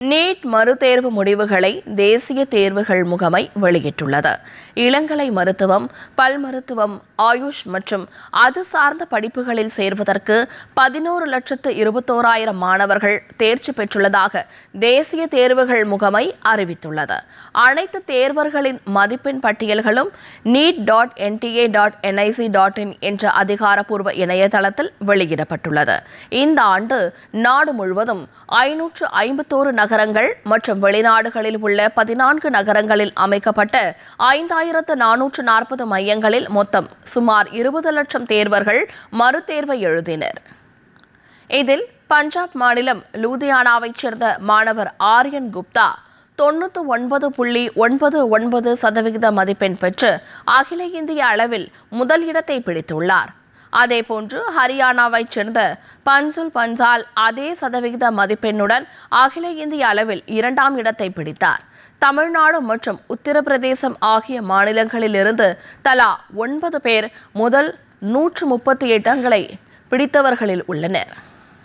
NEET மறுதேர்வு முடிவுகளை தேசிய தேர்வுகள் முகமை வெளியிட்டுள்ளது. இளங்கலை மருத்துவம், பல் மருத்துவம், ஆயுஷ் மற்றும் அது சார்ந்த படிப்புகளில் சேர்வதற்கு 11,21,000 மாணவர்கள் தேர்ச்சி பெற்றுள்ளதாக தேசிய தேர்வுகள் முகமை அறிவித்துள்ளது. அனைத்து தேர்வர்களின் மதிப்பெண் பட்டியல்களும் neet.nta.nic.in என்ற அதிகாரப்பூர்வ இணையதளத்தில் வெளியிடப்பட்டுள்ளது. இந்த ஆண்டு நாடு முழுவதும் 551 நகரங்கள் மற்றும் வெளிநாடுகளில் உள்ள 14 நகரங்களில் அமைக்கப்பட்ட 5,440 மையங்களில் மொத்தம் சுமார் 20 லட்சம் தேர்வர்கள் மறுதேர்வை எழுதினர். இதில் பஞ்சாப் மாநிலம் லூதியானாவைச் சேர்ந்த மாணவர் ஆரியன் குப்தா 99.99% மதிப்பெண் பெற்று அகில இந்திய அளவில் முதல் இடத்தை பிடித்துள்ளார். அதேபோன்று ஹரியானாவைச் சேர்ந்த பன்சுல் பன்சால் அதே சதவிகித மதிப்பெண்ணுடன் அகில இந்திய அளவில் 2ஆம் இடத்தை பிடித்தார். தமிழ்நாடு மற்றும் உத்தரப்பிரதேசம் ஆகிய மாநிலங்களிலிருந்து தலா 9 பேர் முதல் 130 இடங்களை பிடித்தவர்களில் உள்ளனர்.